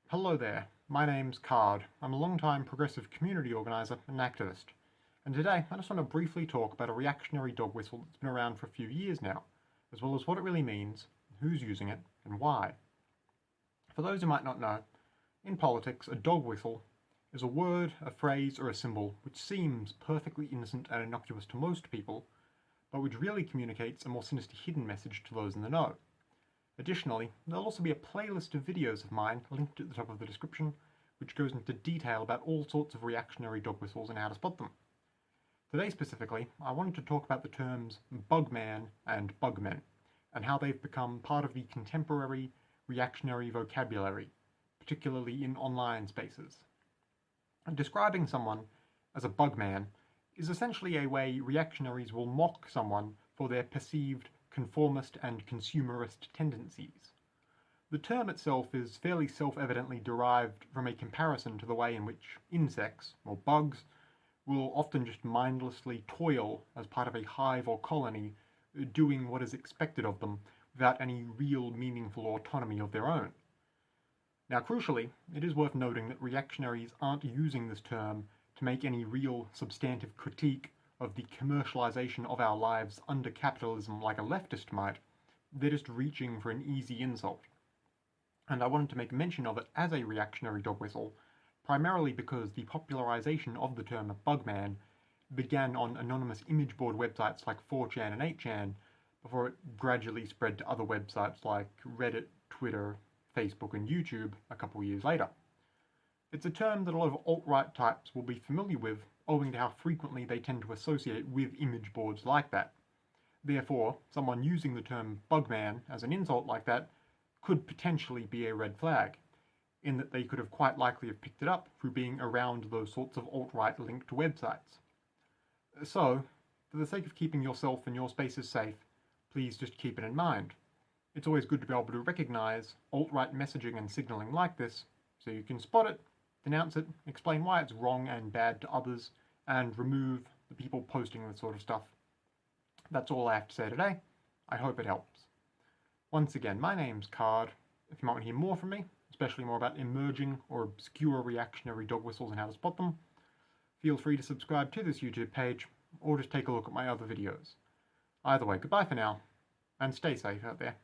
Hello there, my name's Card. I'm a long-time progressive community organiser and activist, and today I just want to briefly talk about a reactionary dog whistle that's been around for a few years now, as well as what it really means, who's using it, and why. For those who might not know, in politics, a dog whistle is a word, a phrase, or a symbol which seems perfectly innocent and innocuous to most people, but which really communicates a more sinister hidden message to those in the know. Additionally, there'll also be a playlist of videos of mine linked at the top of the description, which goes into detail about all sorts of reactionary dog whistles and how to spot them. Today specifically, I wanted to talk about the terms Bugman and Bugmen, and how they've become part of the contemporary reactionary vocabulary, particularly in online spaces. And describing someone as a bugman is essentially a way reactionaries will mock someone for their perceived conformist and consumerist tendencies. The term itself is fairly self-evidently derived from a comparison to the way in which insects, or bugs, will often just mindlessly toil as part of a hive or colony, doing what is expected of them without any real meaningful autonomy of their own. Now crucially, it is worth noting that reactionaries aren't using this term to make any real substantive critique of the commercialization of our lives under capitalism like a leftist might. They're just reaching for an easy insult. And I wanted to make mention of it as a reactionary dog whistle, primarily because the popularization of the term bugman began on anonymous image board websites like 4chan and 8chan, before it gradually spread to other websites like Reddit, Twitter, Facebook and YouTube a couple years later. It's a term that a lot of alt-right types will be familiar with, owing to how frequently they tend to associate with image boards like that. Therefore, someone using the term bugman as an insult like that could potentially be a red flag, in that they could have quite likely have picked it up through being around those sorts of alt-right linked websites. So, for the sake of keeping yourself and your spaces safe, please just keep it in mind. It's always good to be able to recognise alt-right messaging and signalling like this, so you can spot it, denounce it, explain why it's wrong and bad to others, and remove the people posting this sort of stuff. That's all I have to say today. I hope it helps. Once again, my name's Card. If you might want to hear more from me, especially more about emerging or obscure reactionary dog whistles and how to spot them, feel free to subscribe to this YouTube page, or just take a look at my other videos. Either way, goodbye for now, and stay safe out there.